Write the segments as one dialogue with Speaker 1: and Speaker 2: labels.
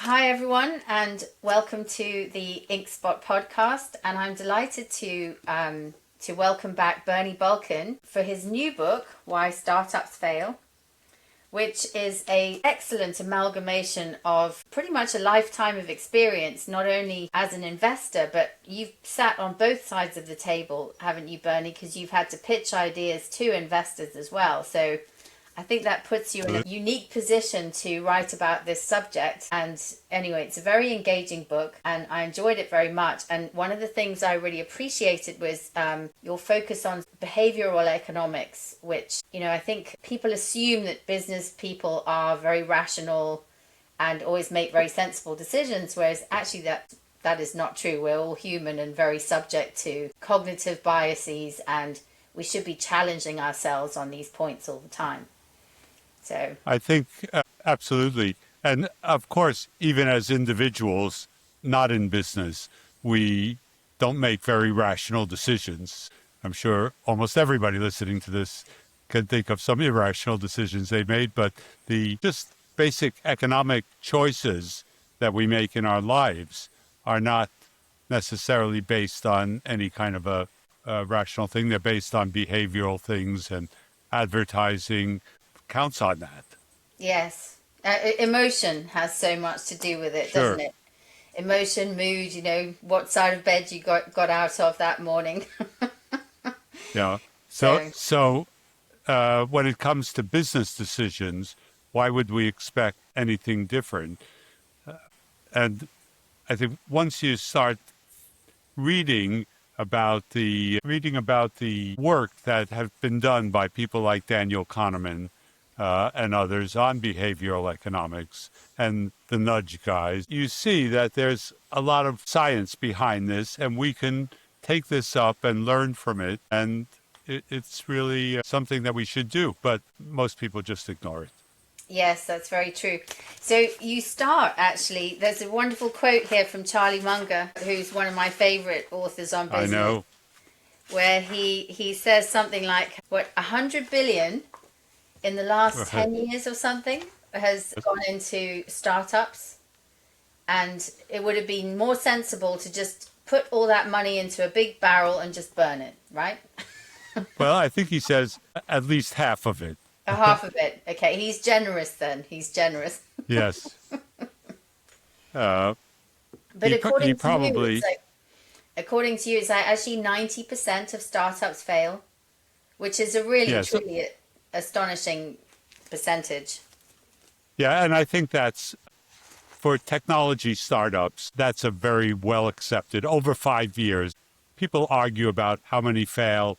Speaker 1: Hi everyone, and welcome to the Inkspot Podcast. And I'm delighted to welcome back Bernie Bulkin for his new book, Why Startups Fail, which is an excellent amalgamation of pretty much a lifetime of experience, not only as an investor, but you've sat on both sides of the table, haven't you, Bernie? Because you've had to pitch ideas to investors as well. So I think that puts you in a unique position to write about this subject. And anyway, it's a very engaging book and I enjoyed it very much. And one of the things I really appreciated was your focus on behavioral economics, which, you know, I think people assume that business people are very rational and always make very sensible decisions, whereas actually that is not true. We're all human and very subject to cognitive biases, and we should be challenging ourselves on these points all the time. So
Speaker 2: I think absolutely. And of course, even as individuals, not in business, we don't make very rational decisions. I'm sure almost everybody listening to this can think of some irrational decisions they made, but the just basic economic choices that we make in our lives are not necessarily based on any kind of a rational thing. They're based on behavioral things, and advertising counts on that.
Speaker 1: Yes. Emotion has so much to do with it,
Speaker 2: Sure.
Speaker 1: doesn't it? Emotion, mood, you know, what side of bed you got out of that morning.
Speaker 2: Yeah. So when it comes to business decisions, why would we expect anything different? And I think once you start reading about the work that have been done by people like Daniel Kahneman and others on behavioral economics and the nudge guys, you see that there's a lot of science behind this, and we can take this up and learn from it. And it's really something that we should do, but most people just ignore it.
Speaker 1: Yes, that's very true. So you start, actually, there's a wonderful quote here from Charlie Munger, who's one of my favorite authors on business.
Speaker 2: I know.
Speaker 1: Where he says something like, 100 billion in the last 10 years or something has gone into startups, and it would have been more sensible to just put all that money into a big barrel and just burn it, right?
Speaker 2: Well, I think he says at least half of it.
Speaker 1: Half of it. Okay, he's generous then. He's generous.
Speaker 2: Yes.
Speaker 1: But according to you, it's like actually 90% of startups fail, which is a really, truly astonishing percentage.
Speaker 2: Yeah, and I think that's, for technology startups, that's a very well accepted. Over 5 years, people argue about how many fail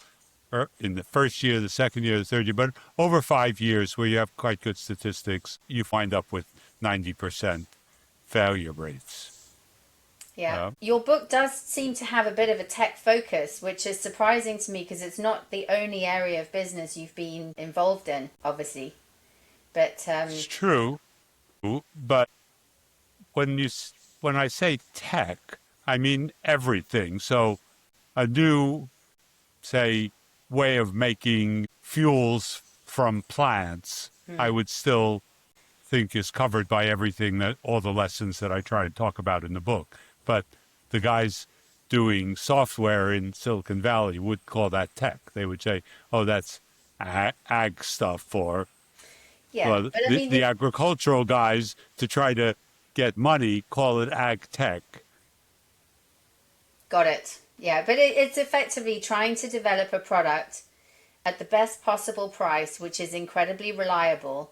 Speaker 2: in the first year, the second year, the third year, but over 5 years where you have quite good statistics, you wind up with 90% failure rates.
Speaker 1: Yeah. Your book does seem to have a bit of a tech focus, which is surprising to me because it's not the only area of business you've been involved in, obviously. But
Speaker 2: it's true, but when I say tech, I mean everything. So a new, say, way of making fuels from plants, I would still think is covered by everything, that all the lessons that I try to talk about in the book. But the guys doing software in Silicon Valley would call that tech. They would say, oh, that's ag stuff. Or well, the agricultural guys, to try to get money, call it ag tech.
Speaker 1: Got it. Yeah, but it's effectively trying to develop a product at the best possible price, which is incredibly reliable.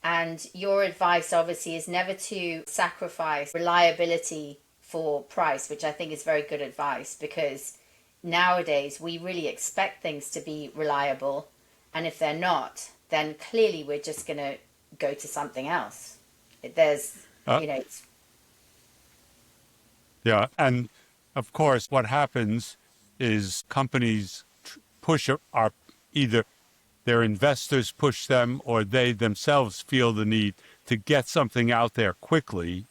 Speaker 1: And your advice, obviously, is never to sacrifice reliability for price, which I think is very good advice, because nowadays we really expect things to be reliable. And if they're not, then clearly we're just going to go to something else.
Speaker 2: Yeah, and of course, what happens is companies either their investors push them, or they themselves feel the need to get something out there quickly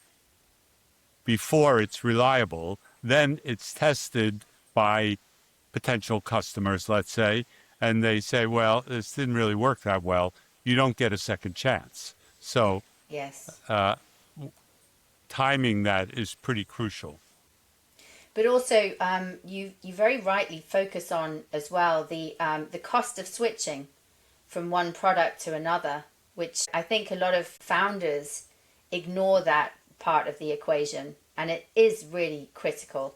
Speaker 2: before it's reliable. Then it's tested by potential customers, let's say, and they say, well, this didn't really work that well. You don't get a second chance. So
Speaker 1: yes.
Speaker 2: timing that is pretty crucial.
Speaker 1: But also, you very rightly focus on as well the cost of switching from one product to another, which I think a lot of founders ignore that part of the equation, and it is really critical.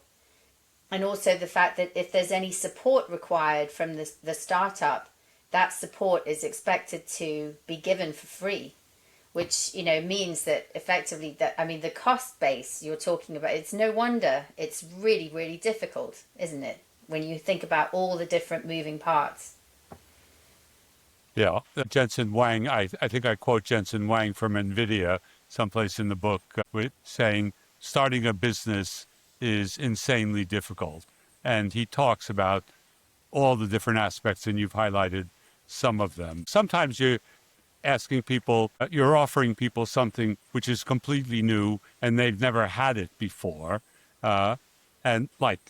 Speaker 1: And also the fact that if there's any support required from the startup, that support is expected to be given for free, which, you know, means that effectively the cost base you're talking about, it's no wonder it's really, really difficult, isn't it? When you think about all the different moving parts.
Speaker 2: Yeah. Jensen Huang, I think I quote Jensen Huang from NVIDIA someplace in the book with saying, starting a business is insanely difficult. And he talks about all the different aspects, and you've highlighted some of them. Sometimes you're offering people something which is completely new and they've never had it before, and like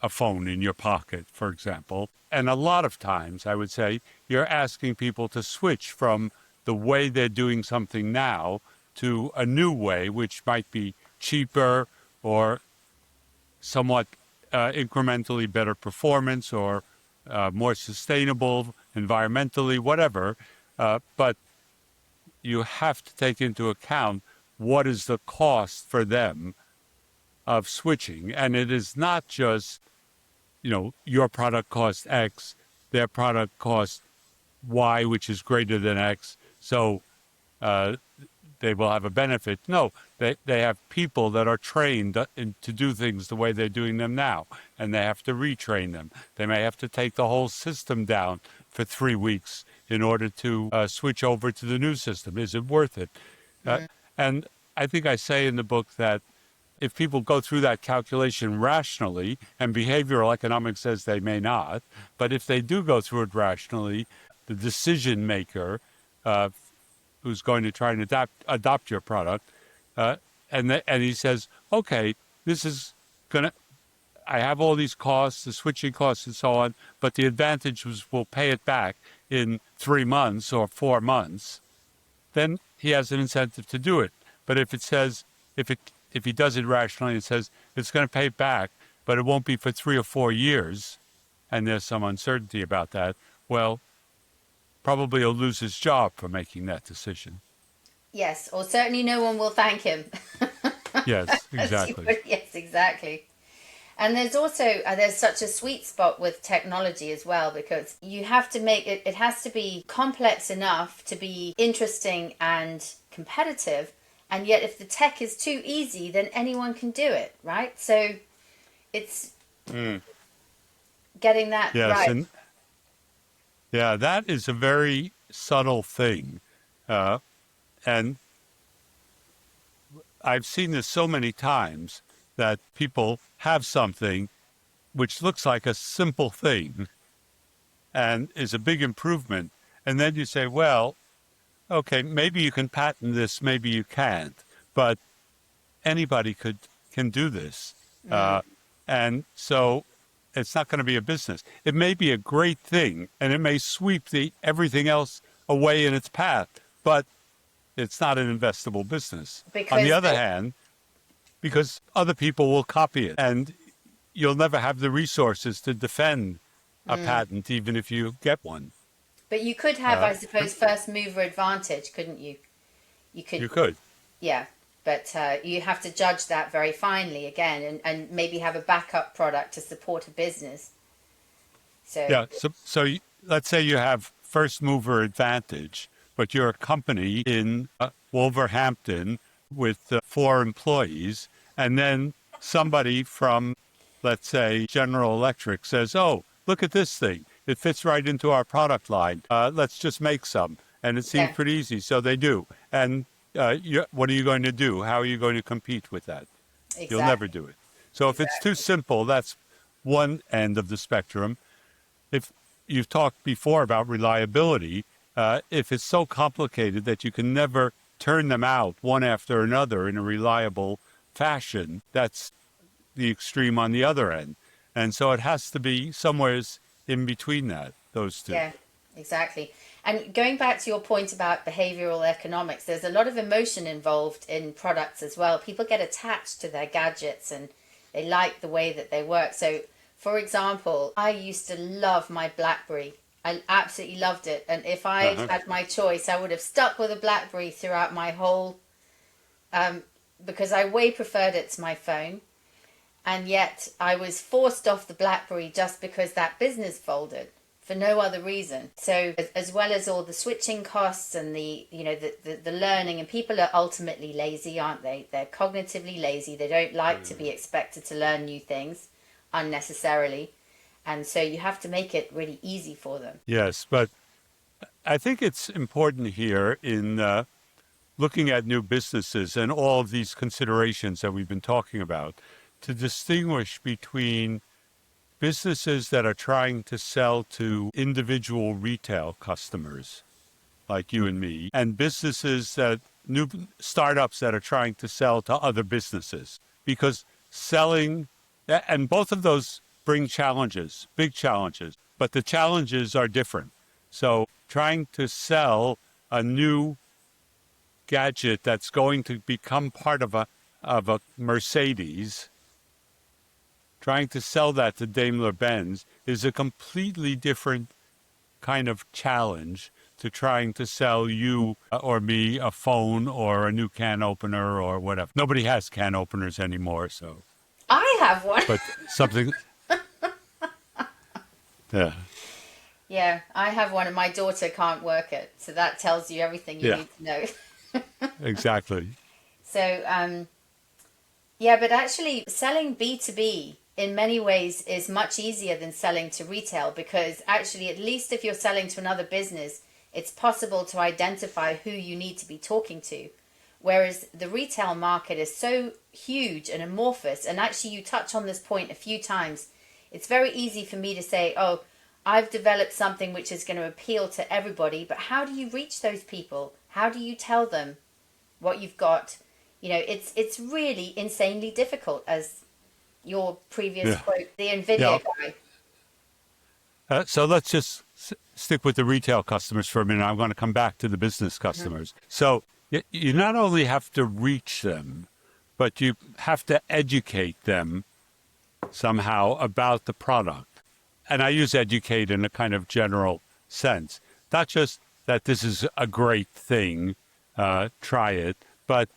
Speaker 2: a phone in your pocket, for example. And a lot of times, I would say, you're asking people to switch from the way they're doing something now to a new way, which might be cheaper or somewhat incrementally better performance or more sustainable environmentally, whatever. But you have to take into account what is the cost for them of switching. And it is not just, you know, your product costs X, their product costs Y, which is greater than X, so they will have a benefit. No, they have people that are trained to do things the way they're doing them now, and they have to retrain them. They may have to take the whole system down for 3 weeks in order to switch over to the new system. Is it worth it? And I think I say in the book that if people go through that calculation rationally, and behavioral economics says they may not, but if they do go through it rationally, the decision maker who's going to try and adopt your product, and he says, okay, this is I have all these costs, the switching costs and so on, but the advantage we'll pay it back in 3 months or 4 months, then he has an incentive to do it. But if it says, if he does it rationally and says it's going to pay back, but it won't be for 3 or 4 years, and there's some uncertainty about that, well, probably he'll lose his job for making that decision.
Speaker 1: Yes, or certainly no one will thank him.
Speaker 2: Yes, exactly.
Speaker 1: Yes, exactly. And there's also, there's such a sweet spot with technology as well, because you have to make it has to be complex enough to be interesting and competitive. And yet if the tech is too easy, then anyone can do it, right? So it's getting that right.
Speaker 2: And, yeah, that is a very subtle thing. And I've seen this so many times that people have something which looks like a simple thing and is a big improvement. And then you say, well, okay, maybe you can patent this, maybe you can't, but anybody can do this. And so it's not going to be a business. It may be a great thing, and it may sweep everything else away in its path, but it's not an investable business. On the other hand, because other people will copy it, and you'll never have the resources to defend a patent, even if you get one.
Speaker 1: But you could have, I suppose, first mover advantage, couldn't you? You could. Yeah, but you have to judge that very finely again, and maybe have a backup product to support a business.
Speaker 2: So let's say you have first mover advantage, but you're a company in Wolverhampton with 4 employees, and then somebody from, let's say, General Electric says, oh, look at this thing. It fits right into our product line. Let's just make some. And it seems pretty easy, so they do. And what are you going to do? How are you going to compete with that? Exactly. You'll never do it. So if it's too simple, that's one end of the spectrum. If you've talked before about reliability, if it's so complicated that you can never turn them out one after another in a reliable fashion, that's the extreme on the other end. And so it has to be somewhere in between those two.
Speaker 1: Yeah, Exactly. And going back to your point about behavioral economics, there's a lot of emotion involved in products as well. People get attached to their gadgets and they like the way that they work. So, for example, I used to love my BlackBerry. I absolutely loved it. And if I had my choice, I would have stuck with a BlackBerry throughout my whole, because I way preferred it to my phone. And yet I was forced off the BlackBerry just because that business folded, for no other reason. So as well as all the switching costs and the learning, and people are ultimately lazy, aren't they? They're cognitively lazy. They don't like to be expected to learn new things unnecessarily. And so you have to make it really easy for them.
Speaker 2: Yes, but I think it's important here in looking at new businesses and all of these considerations that we've been talking about to distinguish between businesses that are trying to sell to individual retail customers like you and me, and businesses new startups that are trying to sell to other businesses. Because selling, and both of those bring challenges, big challenges, but the challenges are different. So trying to sell a new gadget that's going to become part of a Mercedes, trying to sell that to Daimler-Benz is a completely different kind of challenge to trying to sell you or me a phone or a new can opener or whatever. Nobody has can openers anymore, so.
Speaker 1: I have one.
Speaker 2: But something, yeah.
Speaker 1: Yeah, I have one and my daughter can't work it. So that tells you everything you need to know.
Speaker 2: Exactly.
Speaker 1: So, yeah, but actually selling B2B in many ways is much easier than selling to retail, because actually, at least if you're selling to another business, it's possible to identify who you need to be talking to. Whereas the retail market is so huge and amorphous, and actually you touch on this point a few times. It's very easy for me to say, oh, I've developed something which is going to appeal to everybody, but how do you reach those people? How do you tell them what you've got? You know, it's really insanely difficult, as your previous quote, the NVIDIA guy.
Speaker 2: So let's just stick with the retail customers for a minute. I'm going to come back to the business customers. So you not only have to reach them, but you have to educate them somehow about the product. And I use educate in a kind of general sense, not just that this is a great thing, try it, but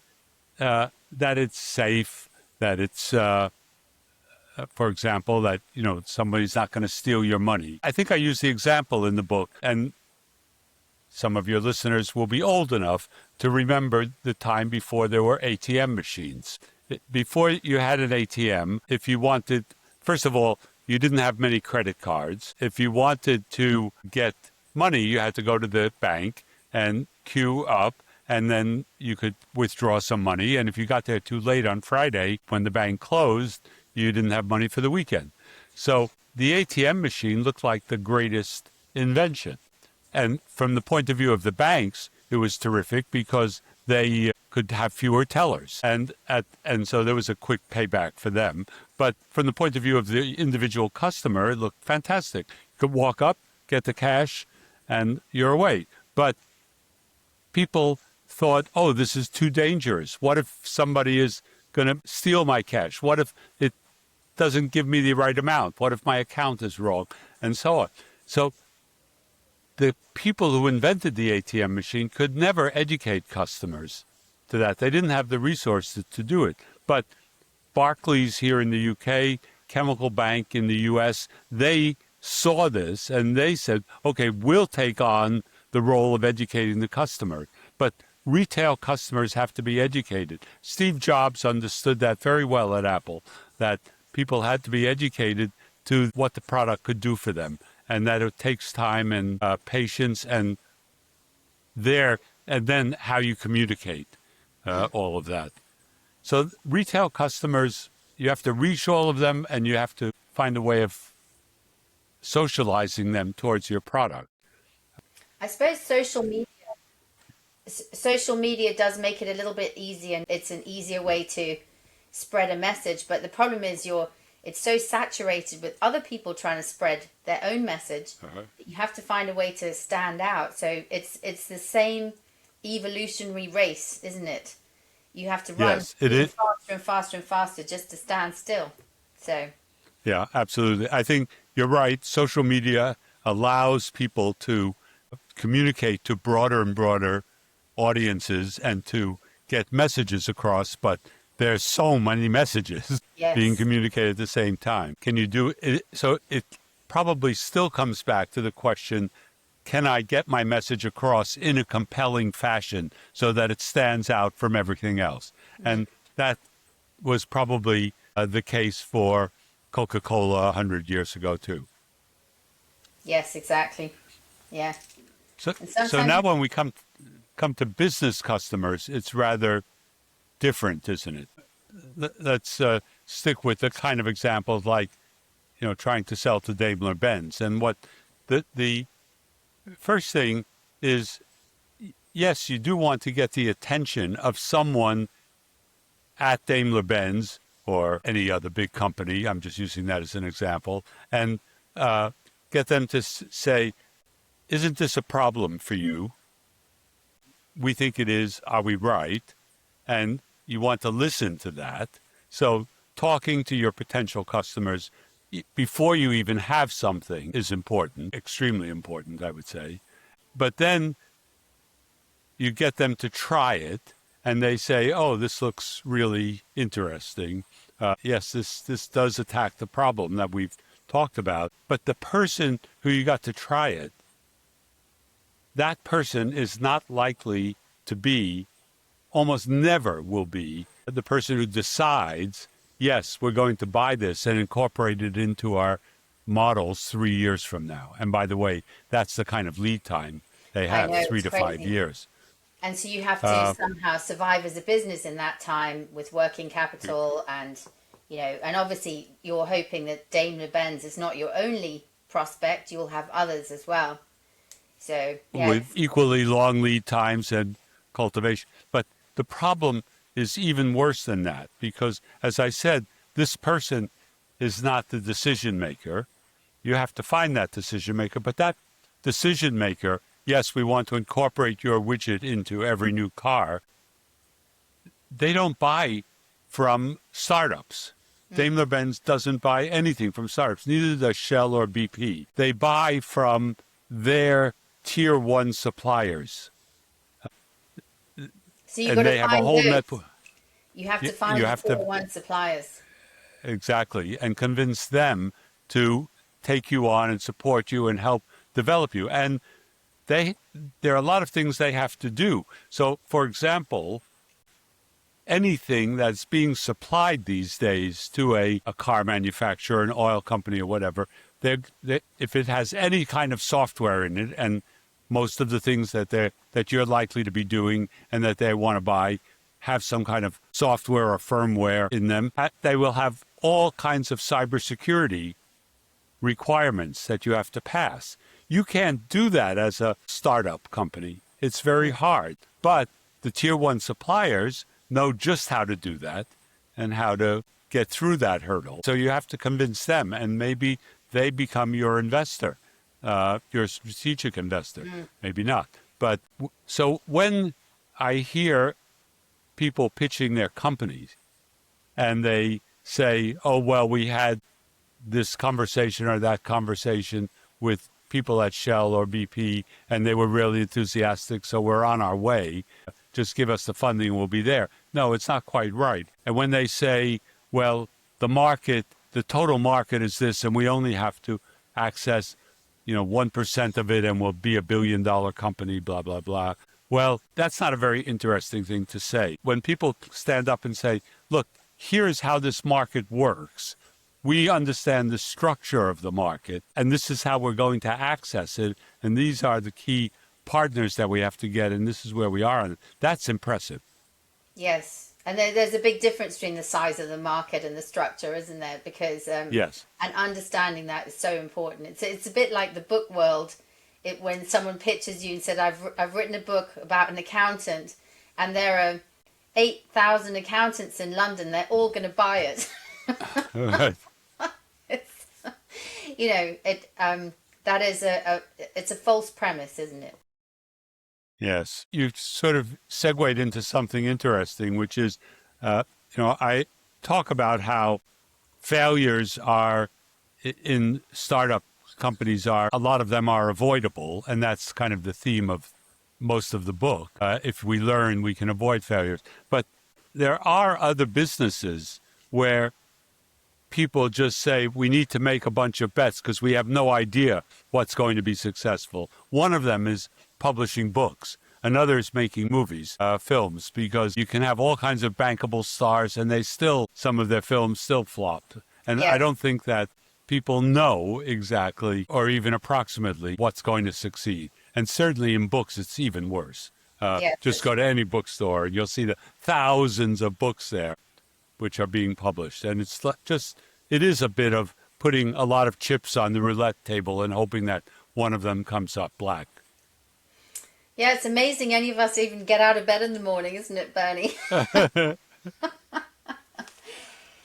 Speaker 2: that it's safe, that it's, for example, that, somebody's not going to steal your money. I think I use the example in the book, and some of your listeners will be old enough to remember the time before there were ATM machines. Before you had an ATM, if you wanted, first of all, you didn't have many credit cards. If you wanted to get money, you had to go to the bank and queue up, and then you could withdraw some money. And if you got there too late on Friday, when the bank closed, you didn't have money for the weekend. So the ATM machine looked like the greatest invention. And from the point of view of the banks, it was terrific because they could have fewer tellers. And so there was a quick payback for them. But from the point of view of the individual customer, it looked fantastic. You could walk up, get the cash, and you're away. But people thought, oh, this is too dangerous. What if somebody is going to steal my cash? What if it doesn't give me the right amount? What if my account is wrong? And so on. So the people who invented the ATM machine could never educate customers to that. They didn't have the resources to do it. But Barclays here in the UK, Chemical Bank in the US, they saw this and they said, okay, we'll take on the role of educating the customer. But retail customers have to be educated. Steve Jobs understood that very well at Apple, that people had to be educated to what the product could do for them, and that it takes time and patience and then how you communicate all of that. So retail customers, you have to reach all of them, and you have to find a way of socializing them towards your product.
Speaker 1: I suppose social media does make it a little bit easier, and it's an easier way to spread a message. But the problem is it's so saturated with other people trying to spread their own message that you have to find a way to stand out. So it's the same evolutionary race, isn't it? You have to run faster and faster and faster just to stand still. So
Speaker 2: yeah, absolutely. I think you're right. Social media allows people to communicate to broader and broader audiences and to get messages across, but there's so many messages being communicated at the same time. Can you do it? So it probably still comes back to the question, can I get my message across in a compelling fashion so that it stands out from everything else? And that was probably the case for Coca-Cola 100 years ago, too.
Speaker 1: Yes, exactly. Yeah.
Speaker 2: So now when we come to business customers, it's rather different, isn't it? Let's stick with the kind of examples like, trying to sell to Daimler-Benz. And what the first thing is, yes, you do want to get the attention of someone at Daimler-Benz or any other big company. I'm just using that as an example. And get them to say, isn't this a problem for you? We think it is. Are we right? And you want to listen to that. So talking to your potential customers before you even have something is important, extremely important, I would say. But then you get them to try it, and they say, oh, this looks really interesting. Yes, this does attack the problem that we've talked about. But the person who you got to try it, that person is not likely to be, almost never will be, the person who decides, yes, we're going to buy this and incorporate it into our models 3 years from now. And by the way, that's the kind of lead time they have, 3 to 5 years.
Speaker 1: And so you have to somehow survive as a business in that time with working capital and, and obviously you're hoping that Daimler-Benz is not your only prospect. You'll have others as well. So, yeah.
Speaker 2: With equally long lead times and cultivation. But the problem is even worse than that because, as I said, this person is not the decision maker. You have to find that decision maker. But that decision maker, yes, we want to incorporate your widget into every new car. They don't buy from startups. Daimler-Benz doesn't buy anything from startups. Neither does Shell or BP. They buy from their tier one suppliers.
Speaker 1: So you've got to find those.
Speaker 2: Network.
Speaker 1: You have to find the tier one suppliers.
Speaker 2: Exactly, and convince them to take you on and support you and help develop you. And there are a lot of things they have to do. So, for example, anything that's being supplied these days to a car manufacturer, an oil company or whatever, if it has any kind of software in it, and most of the things that you're likely to be doing and that they want to buy have some kind of software or firmware in them, they will have all kinds of cybersecurity requirements that you have to pass. You can't do that as a startup company. It's very hard. But the tier one suppliers know just how to do that and how to get through that hurdle. So you have to convince them, and maybe they become your investor, your strategic investor. Maybe not. But so when I hear people pitching their companies and they say, oh, well, we had this conversation or that conversation with people at Shell or BP, and they were really enthusiastic, so we're on our way. Just give us the funding and we'll be there. No, it's not quite right. And when they say, well, the total market is this, and we only have to access, 1% of it and we'll be $1 billion company, blah, blah, blah. Well, that's not a very interesting thing to say. When people stand up and say, look, here's how this market works. We understand the structure of the market, and this is how we're going to access it, and these are the key partners that we have to get, and this is where we are. That's impressive.
Speaker 1: Yes. And there's a big difference between the size of the market and the structure, isn't there? Because
Speaker 2: yes, and
Speaker 1: understanding that is so important. It's a bit like the book world. When someone pitches you and said, I've written a book about an accountant, and there are 8,000 accountants in London, they're all going to buy it.
Speaker 2: Right.
Speaker 1: that is it's a false premise, isn't it?
Speaker 2: Yes. You've sort of segued into something interesting, which is, I talk about how failures are in startup companies a lot of them are avoidable. And that's kind of the theme of most of the book. If we learn, we can avoid failures. But there are other businesses where people just say, we need to make a bunch of bets because we have no idea what's going to be successful. One of them is publishing books. Another is making movies, films, because you can have all kinds of bankable stars and some of their films still flopped. And
Speaker 1: Yes.
Speaker 2: I don't think that people know exactly or even approximately what's going to succeed. And certainly in books, it's even worse.
Speaker 1: Yes.
Speaker 2: Just go to any bookstore and you'll see the thousands of books there which are being published. And it is a bit of putting a lot of chips on the roulette table and hoping that one of them comes up black.
Speaker 1: Yeah, it's amazing any of us even get out of bed in the morning, isn't it, Bernie?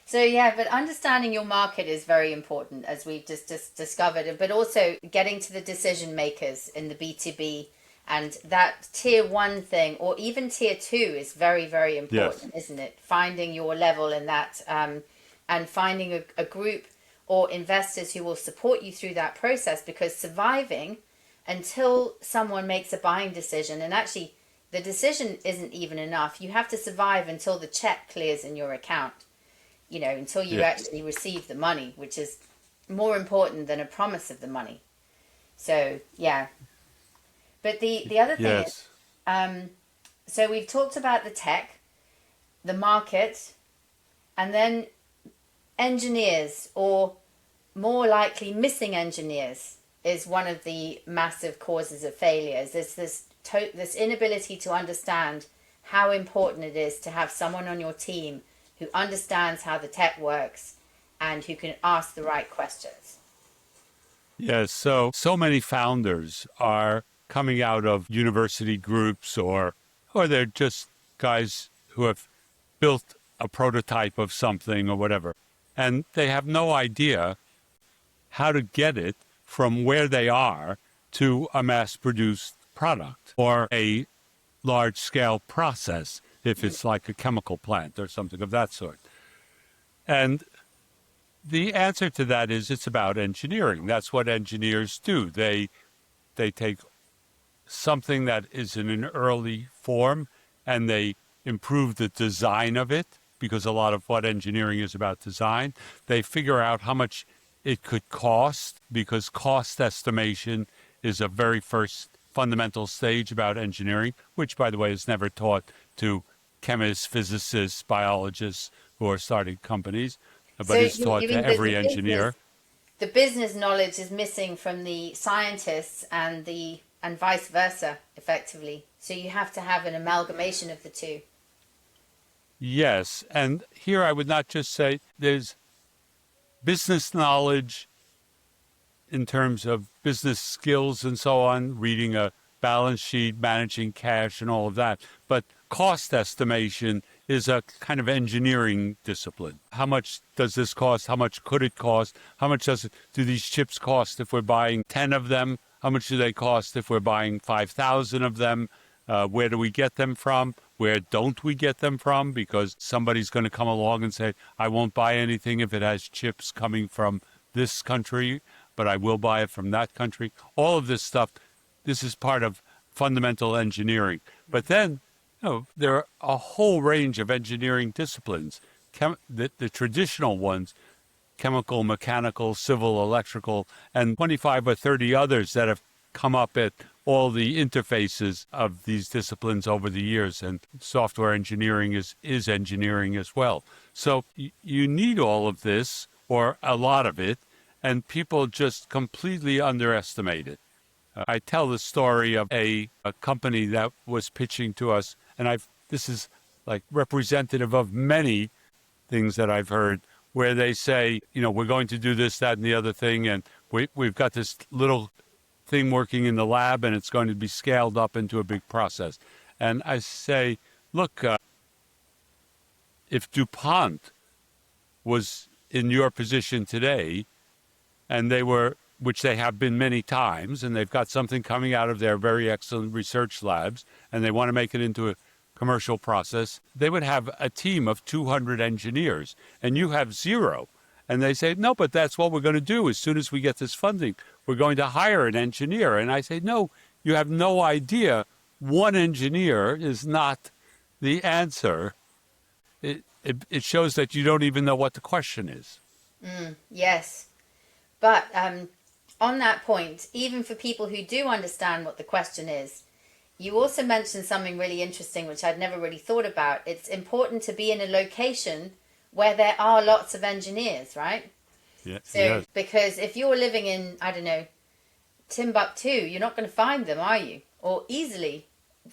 Speaker 1: So yeah, but understanding your market is very important, as we've just discovered, but also getting to the decision makers in the B2B, and that tier 1 thing, or even tier 2, is very, very important, yes. Isn't it? Finding your level in that, and finding a group or investors who will support you through that process, because surviving until someone makes a buying decision, and actually the decision isn't even enough. You have to survive until the check clears in your account, until you actually receive the money, which is more important than a promise of the money. So, yeah. But the other thing is, so we've talked about the tech, the market, and then engineers, or more likely missing engineers, is one of the massive causes of failures. There's this inability to understand how important it is to have someone on your team who understands how the tech works and who can ask the right questions.
Speaker 2: Yes, so many founders are coming out of university groups or they're just guys who have built a prototype of something or whatever. And they have no idea how to get it from where they are to a mass-produced product or a large-scale process, if it's like a chemical plant or something of that sort. And the answer to that is it's about engineering. That's what engineers do. They take something that is in an early form and they improve the design of it, because a lot of what engineering is about design. They figure out how much it could cost, because cost estimation is a very first fundamental stage about engineering, which, by the way, is never taught to chemists, physicists, biologists who are starting companies, but it's taught to every engineer.
Speaker 1: The business knowledge is missing from the scientists and vice versa, effectively. So you have to have an amalgamation of the two.
Speaker 2: Yes, and here I would not just say there's business knowledge in terms of business skills and so on, reading a balance sheet, managing cash and all of that. But cost estimation is a kind of engineering discipline. How much does this cost? How much could it cost? How much do these chips cost if we're buying 10 of them? How much do they cost if we're buying 5,000 of them? Where do we get them from? Where don't we get them from? Because somebody's going to come along and say, I won't buy anything if it has chips coming from this country, but I will buy it from that country. All of this stuff, this is part of fundamental engineering. But then, there are a whole range of engineering disciplines. The traditional ones, chemical, mechanical, civil, electrical, and 25 or 30 others that have come up at all the interfaces of these disciplines over the years. And software engineering is engineering as well. So you need all of this, or a lot of it, and people just completely underestimate it. I tell the story of a company that was pitching to us, and this is like representative of many things that I've heard, where they say, we're going to do this, that, and the other thing, and we've got this little thing working in the lab, and it's going to be scaled up into a big process. And I say, look, if DuPont was in your position today, and which they have been many times, and they've got something coming out of their very excellent research labs, and they want to make it into a commercial process, they would have a team of 200 engineers, and you have zero. And they say, no, but that's what we're going to do. As soon as we get this funding, we're going to hire an engineer. And I say, no, you have no idea. One engineer is not the answer. It shows that you don't even know what the question is.
Speaker 1: Yes. But on that point, even for people who do understand what the question is, you also mentioned something really interesting, which I'd never really thought about. It's important to be in a location where there are lots of engineers, right?
Speaker 2: Yeah.
Speaker 1: So,
Speaker 2: Yes.
Speaker 1: because if you're living in, I don't know, Timbuktu, you're not going to find them, are you? Or easily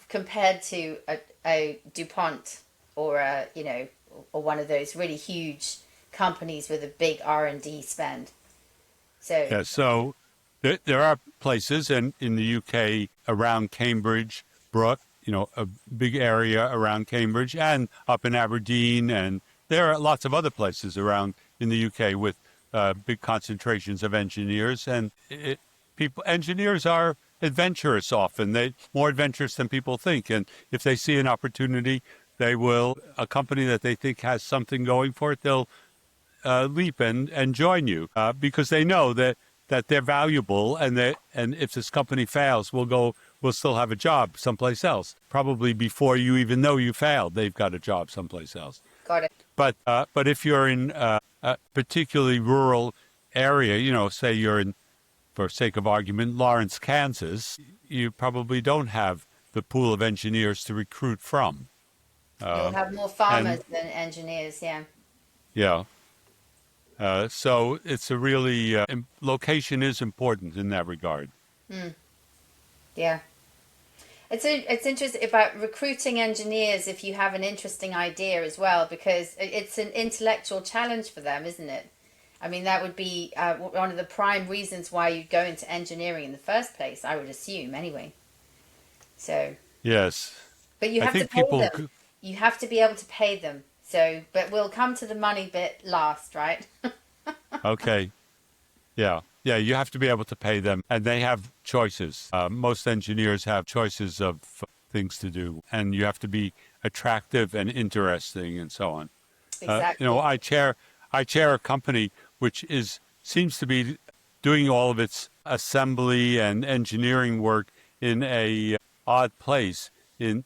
Speaker 1: compared to a DuPont or or one of those really huge companies with a big R&D spend. So
Speaker 2: Yeah, so there are places in the UK around Cambridge, Brook, a big area around Cambridge, and up in Aberdeen, and there are lots of other places around in the UK with big concentrations of engineers. And engineers are adventurous often. They're more adventurous than people think. And if they see an opportunity, a company that they think has something going for it, they'll leap and join you because they know that they're valuable, and if this company fails, we'll still have a job someplace else. Probably before you even know you failed, they've got a job someplace else.
Speaker 1: got it.
Speaker 2: But if you're in a particularly rural area, say you're in, for sake of argument, Lawrence, Kansas, you probably don't have the pool of engineers to recruit from.
Speaker 1: You'll have more farmers than engineers, yeah.
Speaker 2: Yeah. So it's a really location is important in that regard.
Speaker 1: Yeah. It's interesting about recruiting engineers if you have an interesting idea as well, because it's an intellectual challenge for them, isn't it? I mean, that would be one of the prime reasons why you go into engineering in the first place, I would assume, anyway. So.
Speaker 2: Yes.
Speaker 1: But you have to pay them. You have to be able to pay them. So, but we'll come to the money bit last, right?
Speaker 2: Okay. Yeah. Yeah, you have to be able to pay them, and they have choices. Most engineers have choices of things to do, and you have to be attractive and interesting and so on.
Speaker 1: Exactly.
Speaker 2: I chair a company which seems to be doing all of its assembly and engineering work in a odd place in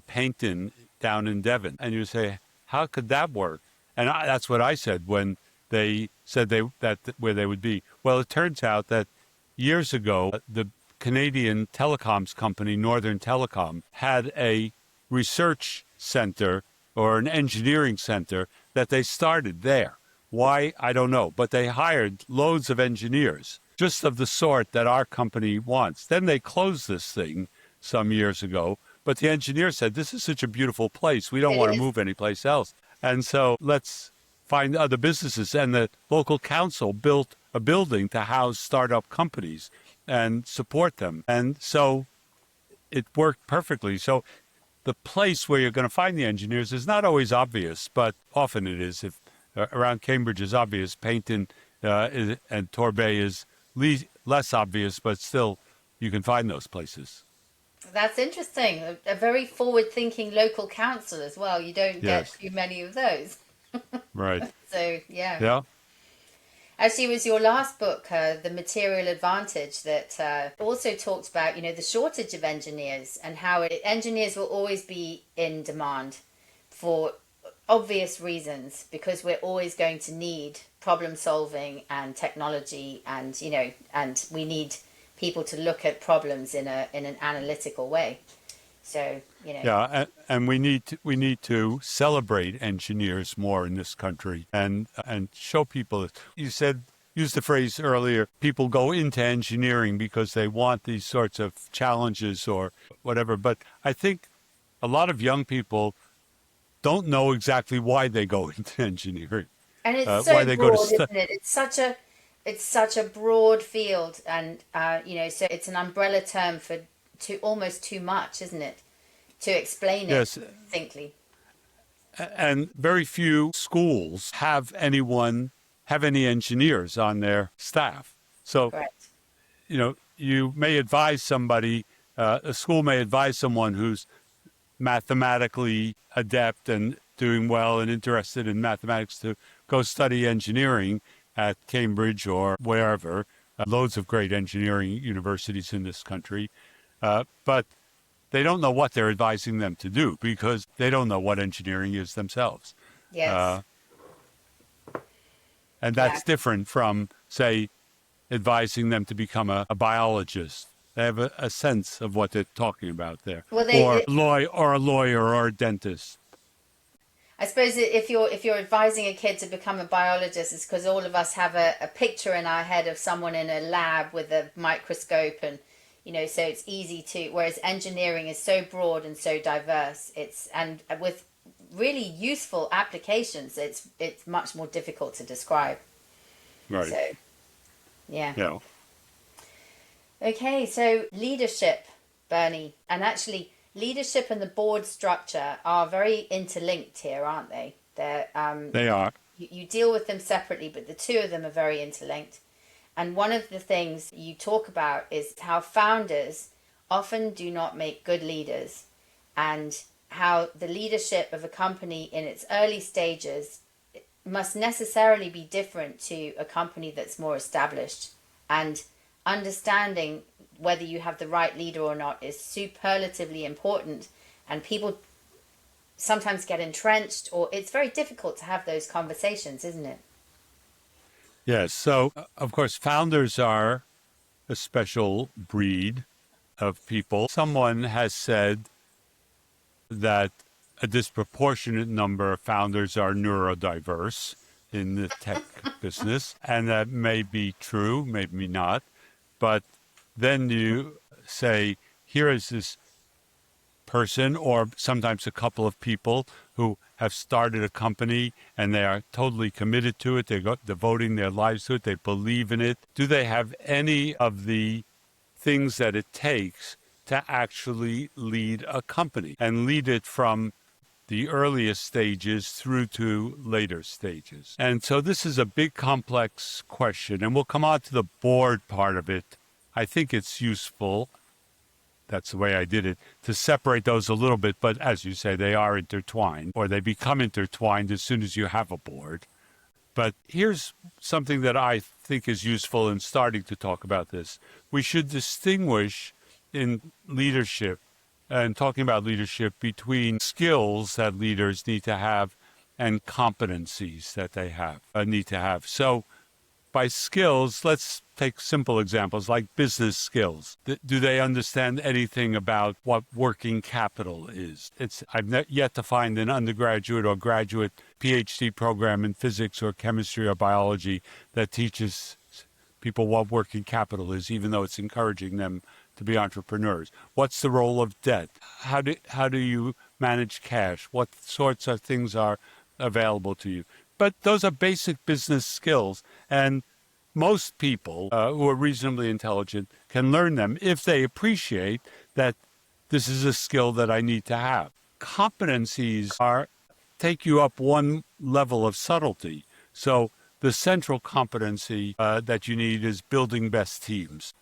Speaker 2: Paynton down in Devon. And you say, how could that work? And that's what I said when they said where they would be. Well, it turns out that years ago, the Canadian telecoms company, Northern Telecom, had a research center or an engineering center that they started there. Why? I don't know. But they hired loads of engineers, just of the sort that our company wants. Then they closed this thing some years ago. But the engineer said, this is such a beautiful place. We don't want to move anyplace else. And so let's find other businesses. And the local council built a building to house startup companies and support them. And so it worked perfectly. So the place where you're going to find the engineers is not always obvious, but often it is. If around Cambridge is obvious, Paynton and Torbay is less obvious, but still you can find those places.
Speaker 1: That's interesting. A very forward-thinking local council as well. You don't get too many of those.
Speaker 2: Right.
Speaker 1: So, yeah.
Speaker 2: Yeah.
Speaker 1: Actually, it was your last book, The Material Advantage, that also talked about, the shortage of engineers and how engineers will always be in demand for obvious reasons, because we're always going to need problem solving and technology, and, and we need people to look at problems in an analytical way. So,
Speaker 2: Yeah, and we need to celebrate engineers more in this country and show people. You used the phrase earlier, people go into engineering because they want these sorts of challenges or whatever. But I think a lot of young people don't know exactly why they go into engineering.
Speaker 1: And it's so broad, isn't it? It's such a broad field, and so it's an umbrella term for almost too much, isn't it, to explain it succinctly.
Speaker 2: And very few schools have anyone have any engineers on their staff. So,
Speaker 1: Correct.
Speaker 2: You may advise somebody, a school may advise someone who's mathematically adept and doing well and interested in mathematics to go study engineering at Cambridge or wherever. Loads of great engineering universities in this country. But they don't know what they're advising them to do because they don't know what engineering is themselves.
Speaker 1: Yes.
Speaker 2: And that's different from, say, advising them to become a biologist. They have a sense of what they're talking about there. Or a lawyer or a dentist.
Speaker 1: I suppose if you're advising a kid to become a biologist, it's because all of us have a picture in our head of someone in a lab with a microscope, and so it's easy to. Whereas engineering is so broad and so diverse, and with really useful applications, it's much more difficult to describe.
Speaker 2: Right.
Speaker 1: So, yeah.
Speaker 2: Yeah.
Speaker 1: Okay, so leadership, Bernie, and actually leadership and the board structure are very interlinked here, aren't they?
Speaker 2: They are.
Speaker 1: You deal with them separately, but the two of them are very interlinked. And one of the things you talk about is how founders often do not make good leaders, and how the leadership of a company in its early stages must necessarily be different to a company that's more established. And understanding whether you have the right leader or not is superlatively important, and people sometimes get entrenched, or it's very difficult to have those conversations, isn't it?
Speaker 2: Yes. So, of course, founders are a special breed of people. Someone has said that a disproportionate number of founders are neurodiverse in the tech business, and that may be true, maybe not. But then you say, here is this person, or sometimes a couple of people who have started a company and they are totally committed to it. They're devoting their lives to it. They believe in it. Do they have any of the things that it takes to actually lead a company and lead it from the earliest stages through to later stages? And so this is a big, complex question, and we'll come on to the board part of it. I think it's useful, that's the way I did it, to separate those a little bit, but as you say, they are intertwined, or they become intertwined as soon as you have a board. But here's something that I think is useful in starting to talk about this. We should distinguish in leadership, and talking about leadership, between skills that leaders need to have and competencies that they need to have. So by skills, let's take simple examples like business skills. Do they understand anything about what working capital is? I've yet to find an undergraduate or graduate PhD program in physics or chemistry or biology that teaches people what working capital is, even though it's encouraging them to be entrepreneurs. What's the role of debt? How do you manage cash? What sorts of things are available to you? But those are basic business skills, and most people who are reasonably intelligent can learn them if they appreciate that this is a skill that I need to have. Competencies take you up one level of subtlety. So the central competency that you need is building best teams,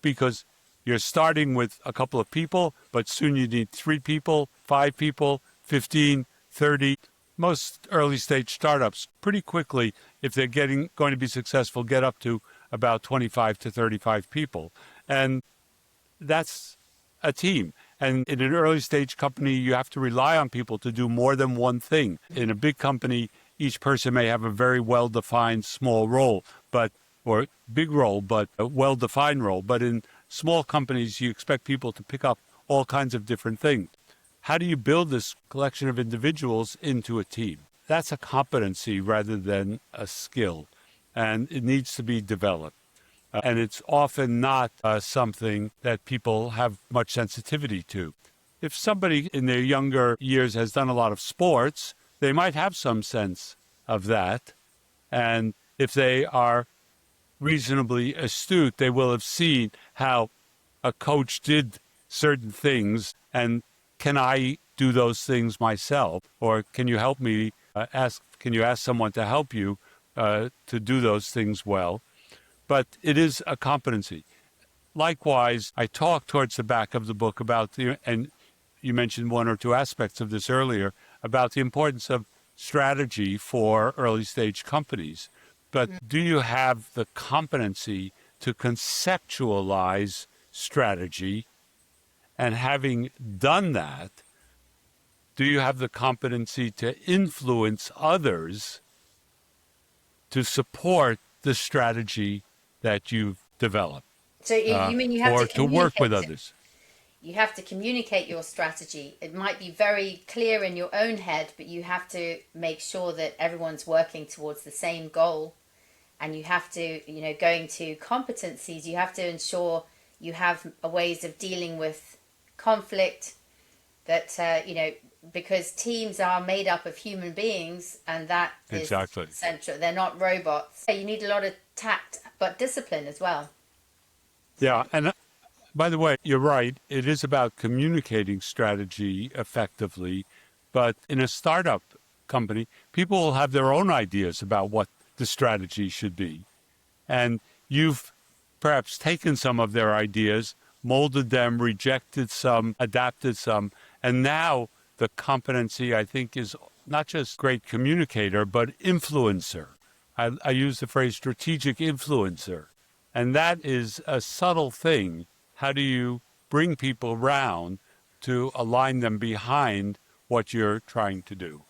Speaker 2: because you're starting with a couple of people, but soon you need 3 people, 5 people, 15, 30. Most early-stage startups pretty quickly, if they're going to be successful, get up to about 25 to 35 people. And that's a team. And in an early-stage company, you have to rely on people to do more than one thing. In a big company, each person may have a very well-defined small role, or big role, but a well-defined role. But in small companies, you expect people to pick up all kinds of different things. How do you build this collection of individuals into a team? That's a competency rather than a skill, and it needs to be developed. And it's often not something that people have much sensitivity to. If somebody in their younger years has done a lot of sports, they might have some sense of that. And if they are reasonably astute, they will have seen how a coach did certain things, and can I do those things myself? Or can you help me? Can you ask someone to help you to do those things well. But it is a competency. Likewise, I talk towards the back of the book about and you mentioned one or two aspects of this earlier, about the importance of strategy for early stage companies. But do you have the competency to conceptualize strategy? And having done that, do you have the competency to influence others to support the strategy that you've developed?
Speaker 1: So you mean you have
Speaker 2: to work with others?
Speaker 1: You have to communicate your strategy. It might be very clear in your own head, but you have to make sure that everyone's working towards the same goal. And you have to, going to competencies, you have to ensure you have ways of dealing with conflict that, because teams are made up of human beings, and that is central. They're not robots. You need a lot of tact, but discipline as well.
Speaker 2: Yeah, and by the way, you're right. It is about communicating strategy effectively. But in a startup company, people will have their own ideas about what the strategy should be. And you've perhaps taken some of their ideas, molded them, rejected some, adapted some. And now the competency, I think, is not just great communicator, but influencer. I use the phrase strategic influencer. And that is a subtle thing. How do you bring people around to align them behind what you're trying to do?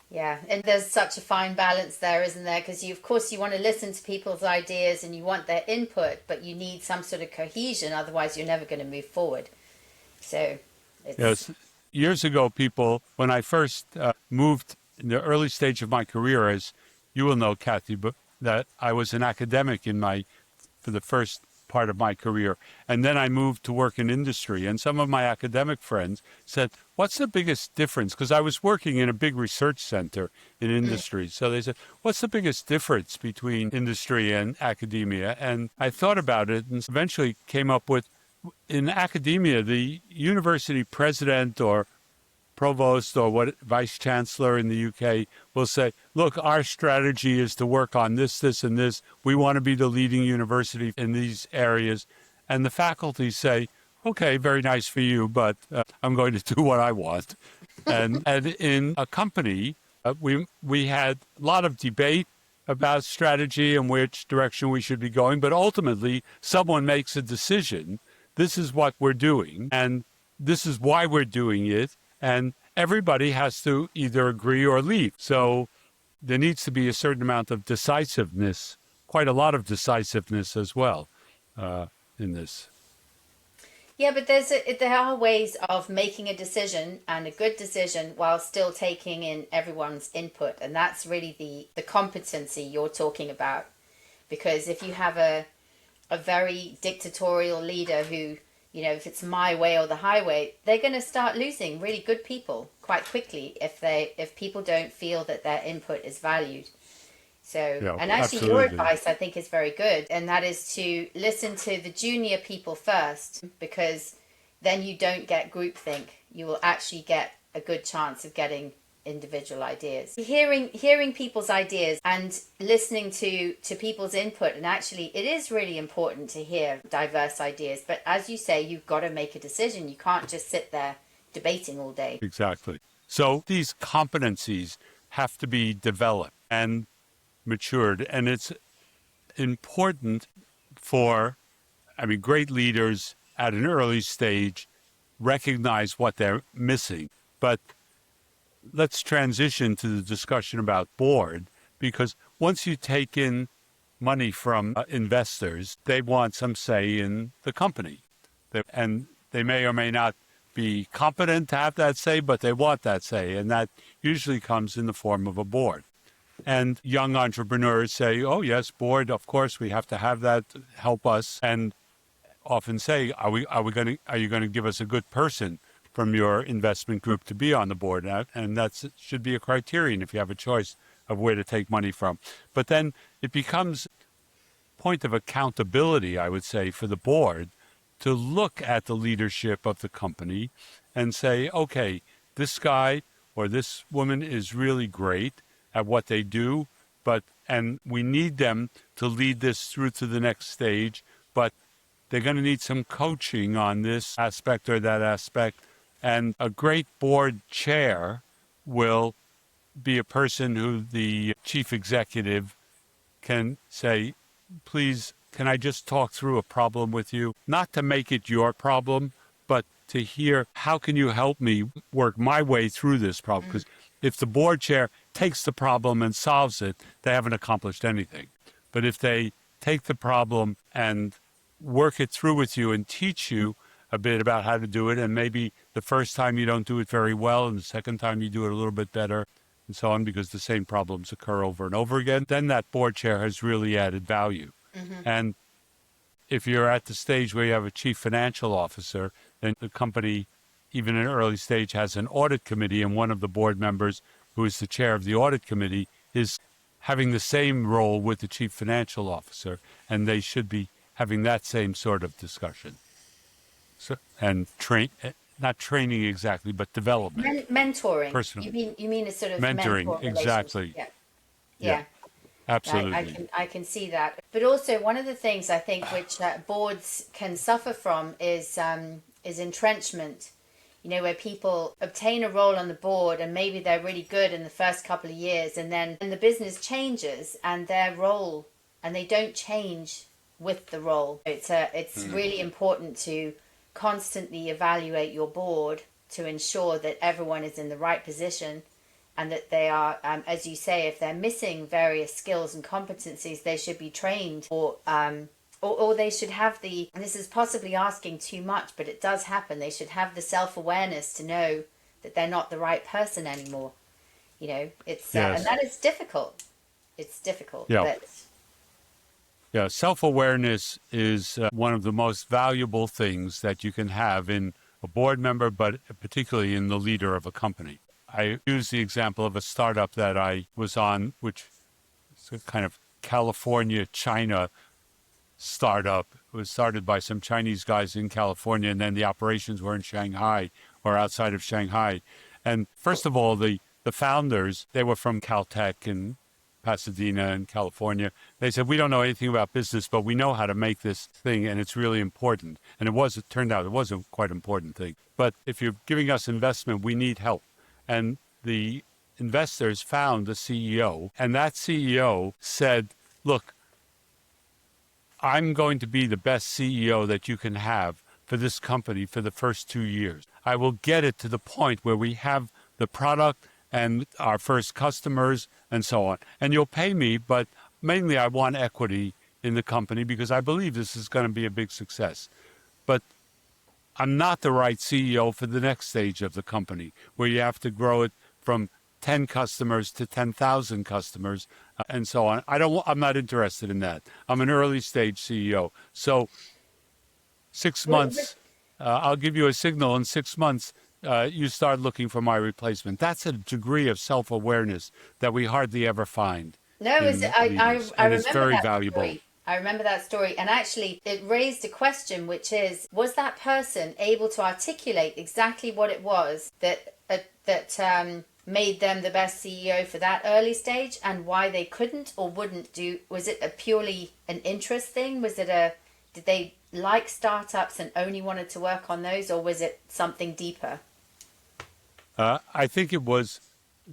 Speaker 1: Yeah, and there's such a fine balance there, isn't there? Because of course you want to listen to people's ideas and you want their input, but you need some sort of cohesion, otherwise you're never going to move forward. So it's...
Speaker 2: Yes. Years ago, when I first moved in the early stage of my career, as you will know, Cathy, but that I was an academic for the first part of my career. And then I moved to work in industry. And some of my academic friends said, what's the biggest difference? Because I was working in a big research center in industry. So they said, what's the biggest difference between industry and academia? And I thought about it and eventually came up with, in academia, the university president or provost or vice chancellor in the UK will say, look, our strategy is to work on this, this, and this. We want to be the leading university in these areas. And the faculty say, okay, very nice for you, but I'm going to do what I want. And in a company, we had a lot of debate about strategy and which direction we should be going. But ultimately, someone makes a decision. This is what we're doing, and this is why we're doing it. And everybody has to either agree or leave. So there needs to be a certain amount of decisiveness, quite a lot of decisiveness as well in this.
Speaker 1: Yeah, but there are ways of making a decision, and a good decision, while still taking in everyone's input. And that's really the competency you're talking about. Because if you have a very dictatorial leader who, if it's my way or the highway, they're going to start losing really good people quite quickly if people don't feel that their input is valued. So,
Speaker 2: yeah,
Speaker 1: and actually
Speaker 2: absolutely.
Speaker 1: Your advice I think is very good, and that is to listen to the junior people first, because then you don't get groupthink. You will actually get a good chance of getting individual ideas. Hearing people's ideas and listening to people's input, and actually it is really important to hear diverse ideas, but as you say, you've got to make a decision. You can't just sit there debating all day.
Speaker 2: Exactly. So these competencies have to be developed and matured, and it's important for great leaders at an early stage recognize what they're missing. But let's transition to the discussion about board, because once you take in money from investors, they want some say in the company. And they may or may not be competent to have that say, but they want that say. And that usually comes in the form of a board. And young entrepreneurs say, oh, yes, board, of course, we have to have that help us. And often say, are you going to give us a good person from your investment group to be on the board? And that should be a criterion if you have a choice of where to take money from. But then it becomes a point of accountability, I would say, for the board to look at the leadership of the company and say, okay, this guy or this woman is really great at what they do. and we need them to lead this through to the next stage, but they're going to need some coaching on this aspect or that aspect. And a great board chair will be a person who the chief executive can say, please, can I just talk through a problem with you? Not to make it your problem, but to hear, how can you help me work my way through this problem? Because if the board chair takes the problem and solves it, they haven't accomplished anything. But if they take the problem and work it through with you and teach you a bit about how to do it, and maybe the first time you don't do it very well, and the second time you do it a little bit better, and so on, because the same problems occur over and over again, then that board chair has really added value. And if you're at the stage where you have a chief financial officer, then the company, even in an early stage, has an audit committee, and one of the board members, who is the chair of the audit committee, is having the same role with the chief financial officer, and they should be having that same sort of discussion. So, and not training exactly, but development.
Speaker 1: Mentoring.
Speaker 2: Personal.
Speaker 1: You mean a sort of
Speaker 2: mentoring, exactly.
Speaker 1: Yeah.
Speaker 2: Absolutely.
Speaker 1: I can see that. But also, one of the things I think which boards can suffer from is entrenchment. You know, where people obtain a role on the board and maybe they're really good in the first couple of years, and then the business changes and their role, and they don't change with the role. It's really important to constantly evaluate your board to ensure that everyone is in the right position, and that they are, as you say, if they're missing various skills and competencies, they should be trained, or they should have and this is possibly asking too much, but it does happen, they should have the self-awareness to know that they're not the right person anymore. You know, it's and that is difficult. It's difficult.
Speaker 2: Yeah.
Speaker 1: But
Speaker 2: yeah, self-awareness is one of the most valuable things that you can have in a board member, but particularly in the leader of a company. I use the example of a startup that I was on, which is a kind of California-China startup. It was started by some Chinese guys in California, and then the operations were in Shanghai or outside of Shanghai. And first of all, the founders, they were from Caltech in Pasadena in California. They said, we don't know anything about business, but we know how to make this thing, and it's really important. And it turned out it was a quite important thing. But if you're giving us investment, we need help. And the investors found the CEO, and that CEO said, look, I'm going to be the best CEO that you can have for this company for the first 2 years. I will get it to the point where we have the product and our first customers and so on. And you'll pay me, but mainly I want equity in the company because I believe this is going to be a big success. But I'm not the right CEO for the next stage of the company, where you have to grow it from 10 customers to 10,000 customers and so on. I'm not interested in that. I'm an early stage CEO. So 6 months, I'll give you a signal in 6 months, you start looking for my replacement. That's a degree of self-awareness that we hardly ever find.
Speaker 1: No, I remember
Speaker 2: it's very
Speaker 1: that
Speaker 2: valuable.
Speaker 1: Story. I remember that story, and actually it raised a question, which is, was that person able to articulate exactly what it was that made them the best CEO for that early stage, and why they couldn't or wouldn't do? Was it purely an interest thing? Did they like startups and only wanted to work on those, or was it something deeper?
Speaker 2: I think it was,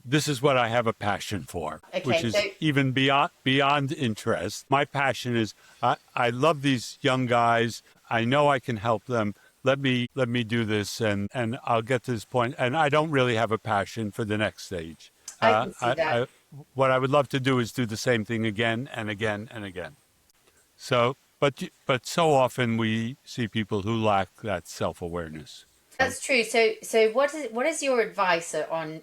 Speaker 2: this is what I have a passion for, which is even beyond interest. My passion is, I love these young guys. I know I can help them. Let me do this, and I'll get to this point. And I don't really have a passion for the next stage.
Speaker 1: I can see that.
Speaker 2: What I would love to do is do the same thing again and again and again. So, but so often we see people who lack that self-awareness.
Speaker 1: That's true. So what is your advice on,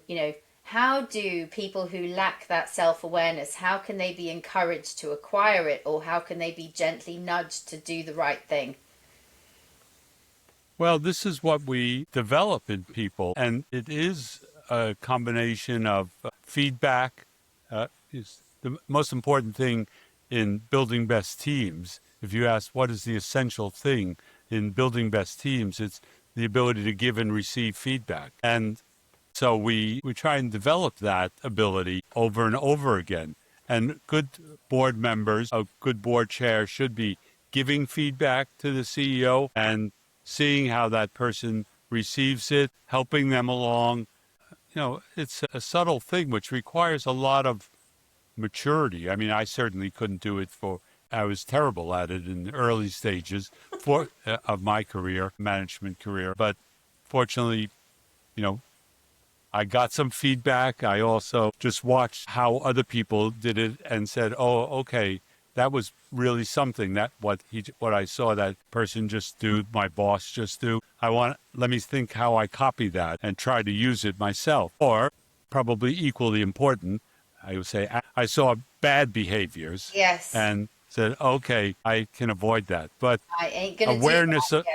Speaker 1: how do people who lack that self-awareness, how can they be encouraged to acquire it, or how can they be gently nudged to do the right thing?
Speaker 2: Well, this is what we develop in people, and it is a combination of feedback. Is the most important thing in building best teams. If you ask what is the essential thing in building best teams, it's the ability to give and receive feedback. And so we try and develop that ability over and over again. And good board members, a good board chair should be giving feedback to the CEO and seeing how that person receives it, helping them along. It's a subtle thing which requires a lot of maturity. I mean, I certainly couldn't do it I was terrible at it in the early stages of my management career. But fortunately, I got some feedback. I also just watched how other people did it and said, oh, okay, that was really something. That what I saw that person just do, my boss just do. Let me think how I copy that and try to use it myself. Or probably equally important, I would say I saw bad behaviors.
Speaker 1: Yes.
Speaker 2: And said, okay, I can avoid that. But
Speaker 1: I ain't gonna
Speaker 2: awareness
Speaker 1: do that
Speaker 2: of,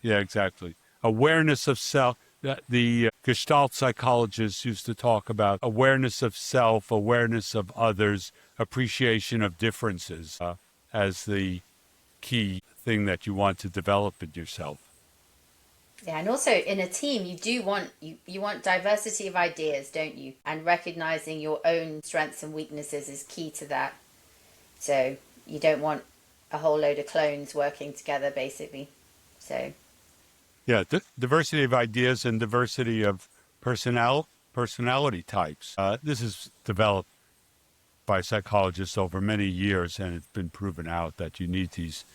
Speaker 2: yeah, exactly. Awareness of self. The Gestalt psychologists used to talk about awareness of self, awareness of others, appreciation of differences as the key thing that you want to develop in yourself.
Speaker 1: Yeah, and also in a team, you want diversity of ideas, don't you? And recognizing your own strengths and weaknesses is key to that. So you don't want a whole load of clones working together, basically. So.
Speaker 2: Yeah, diversity of ideas and diversity of personality types. This is developed by psychologists over many years, and it's been proven out that you need these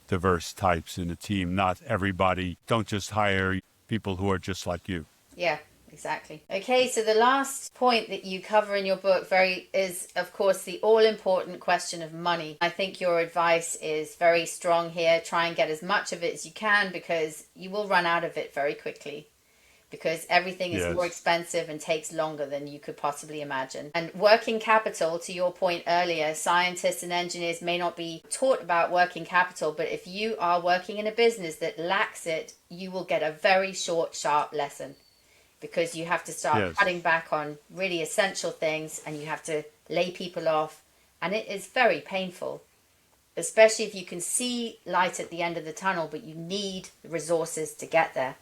Speaker 2: diverse types in a team. Not everybody. Don't just hire people who are just like you.
Speaker 1: Yeah, exactly. Okay, so the last point that you cover in your book is, of course, the all-important question of money. I think your advice is very strong here. Try and get as much of it as you can, because you will run out of it very quickly, because everything is more expensive and takes longer than you could possibly imagine. And working capital, to your point earlier, scientists and engineers may not be taught about working capital, but if you are working in a business that lacks it, you will get a very short, sharp lesson, because you have to start cutting back on really essential things, and you have to lay people off. And it is very painful, especially if you can see light at the end of the tunnel, but you need resources to get there.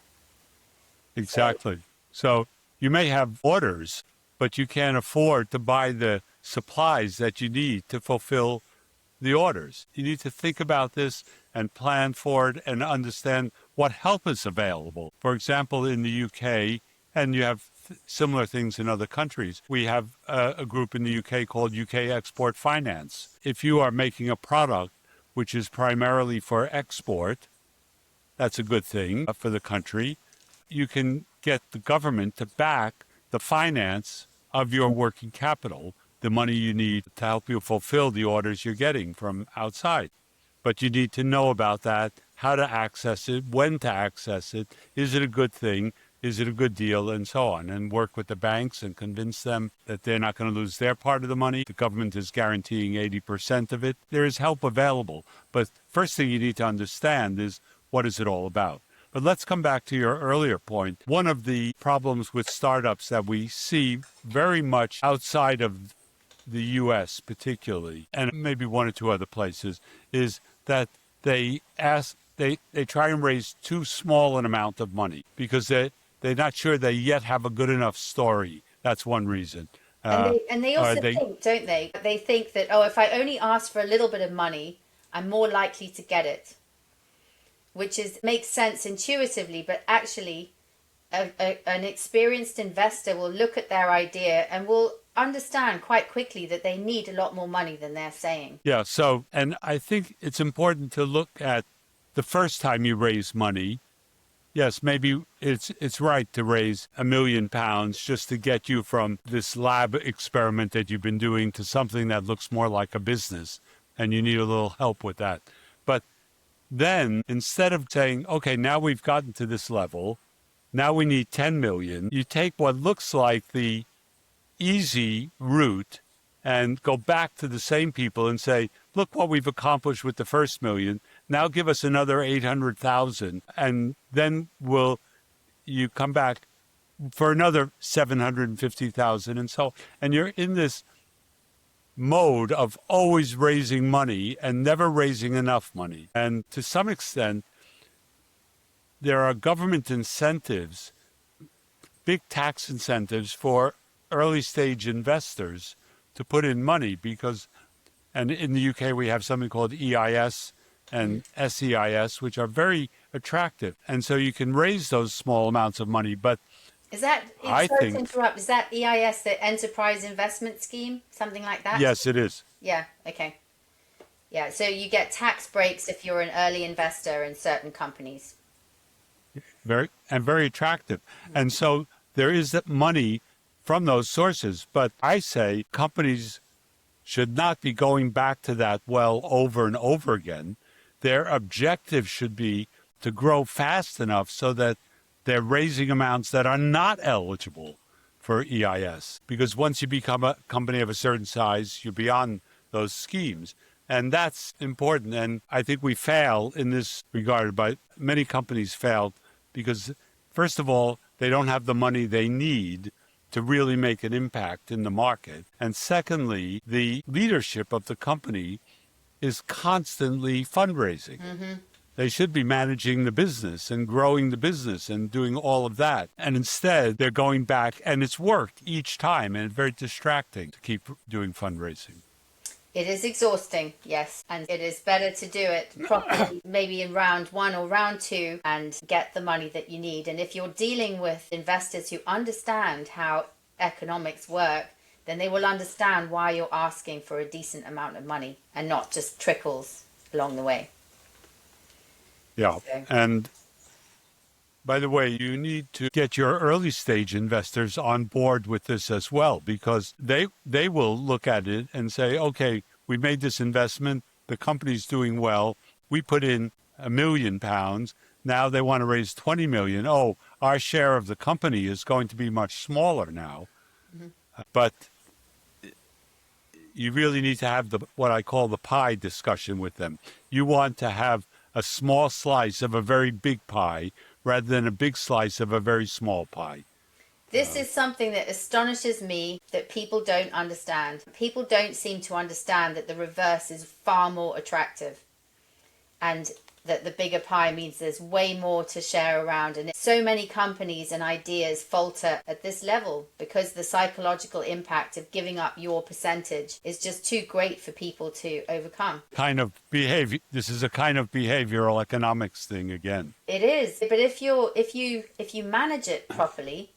Speaker 2: Exactly. So you may have orders, but you can't afford to buy the supplies that you need to fulfill the orders. You need to think about this and plan for it and understand what help is available. For example, in the UK, and you have similar things in other countries, we have a group in the UK called UK Export Finance. If you are making a product which is primarily for export, that's a good thing for the country. You can get the government to back the finance of your working capital, the money you need to help you fulfill the orders you're getting from outside. But you need to know about that, how to access it, when to access it, is it a good thing, is it a good deal, and so on, and work with the banks and convince them that they're not going to lose their part of the money. The government is guaranteeing 80% of it. There is help available. But first thing you need to understand is, what is it all about? But let's come back to your earlier point. One of the problems with startups that we see very much outside of the U.S. particularly, and maybe one or two other places, is that they try and raise too small an amount of money because they're not sure they yet have a good enough story. That's one reason.
Speaker 1: And they also think, don't they? They think that, if I only ask for a little bit of money, I'm more likely to get it. Which makes sense intuitively, but actually an experienced investor will look at their idea and will understand quite quickly that they need a lot more money than they're saying.
Speaker 2: Yeah, and I think it's important to look at the first time you raise money. Yes, maybe it's right to raise £1 million just to get you from this lab experiment that you've been doing to something that looks more like a business, and you need a little help with that. But then, instead of saying, okay, now we've gotten to this level, now we need 10 million, you take what looks like the easy route and go back to the same people and say, look what we've accomplished with the first million. Now give us another 800,000. And then you come back for another 750,000. And you're in this mode of always raising money and never raising enough money. And to some extent, there are government incentives, big tax incentives for early stage investors to put in money and in the UK we have something called EIS and SEIS, which are very attractive. And so you can raise those small amounts of money. But
Speaker 1: sorry to interrupt, is that EIS, the Enterprise Investment Scheme, something like that?
Speaker 2: Yes, it is.
Speaker 1: Yeah, okay. Yeah, so you get tax breaks if you're an early investor in certain companies.
Speaker 2: Very attractive. And so there is that money from those sources. But I say companies should not be going back to that well over and over again. Their objective should be to grow fast enough so that they're raising amounts that are not eligible for EIS. Because once you become a company of a certain size, you're beyond those schemes. And that's important. And I think we fail in this regard, but many companies fail because, first of all, they don't have the money they need to really make an impact in the market. And secondly, the leadership of the company is constantly fundraising. Mm-hmm. They should be managing the business and growing the business and doing all of that. And instead, they're going back, and it's worked each time, and it's very distracting to keep doing fundraising.
Speaker 1: It is exhausting, yes, and it is better to do it properly, maybe in round 1 or round 2, and get the money that you need. And if you're dealing with investors who understand how economics work, then they will understand why you're asking for a decent amount of money and not just trickles along the way.
Speaker 2: Yeah, so. And by the way, you need to get your early stage investors on board with this as well, because they will look at it and say, okay, we made this investment, the company's doing well, we put in £1 million, now they want to raise 20 million. Oh, our share of the company is going to be much smaller now. Mm-hmm. But you really need to have what I call the pie discussion with them. You want to have a small slice of a very big pie rather than a big slice of a very small pie.
Speaker 1: This is something that astonishes me that people don't understand. People don't seem to understand that the reverse is far more attractive and that the bigger pie means there's way more to share around. And so many companies and ideas falter at this level because the psychological impact of giving up your percentage is just too great for people to overcome.
Speaker 2: This is a kind of behavioral economics thing again.
Speaker 1: It is. But if you manage it properly,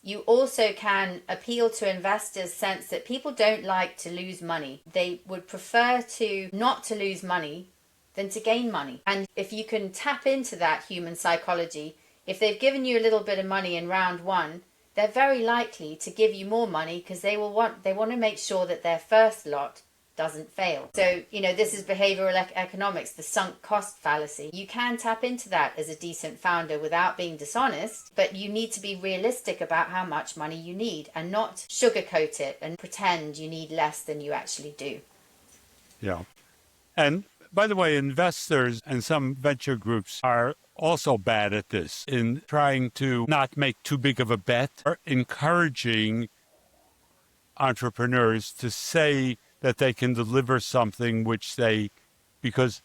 Speaker 1: you also can appeal to investors' sense that people don't like to lose money. They would prefer to not to lose money than to gain money. And if you can tap into that human psychology, if they've given you a little bit of money in round 1, they're very likely to give you more money because they want to make sure that their first lot doesn't fail. So, this is behavioral economics, the sunk cost fallacy. You can tap into that as a decent founder without being dishonest, but you need to be realistic about how much money you need and not sugarcoat it and pretend you need less than you actually do.
Speaker 2: Yeah. And by the way, investors and some venture groups are also bad at this in trying to not make too big of a bet or encouraging entrepreneurs to say that they can deliver something because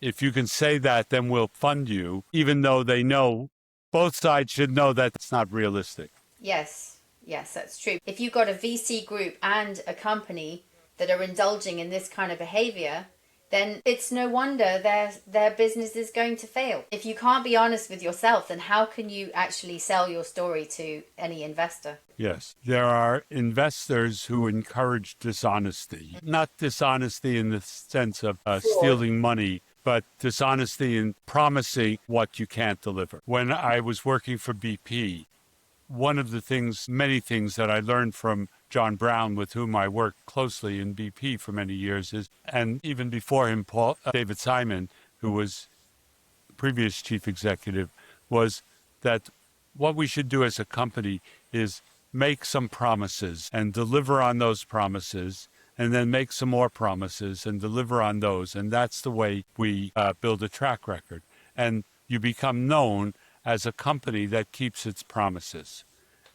Speaker 2: if you can say that, then we'll fund you, even though they know, both sides should know that it's not realistic.
Speaker 1: Yes, that's true. If you've got a VC group and a company that are indulging in this kind of behavior, then it's no wonder their business is going to fail. If you can't be honest with yourself, then how can you actually sell your story to any investor?
Speaker 2: Yes, there are investors who encourage dishonesty. Not dishonesty in the sense of stealing money, but dishonesty in promising what you can't deliver. When I was working for BP, one of the many things that I learned from John Brown, with whom I worked closely in BP for many years, and even before him, David Simon, who was previous chief executive, was that what we should do as a company is make some promises and deliver on those promises, and then make some more promises and deliver on those. And that's the way we build a track record. And you become known as a company that keeps its promises.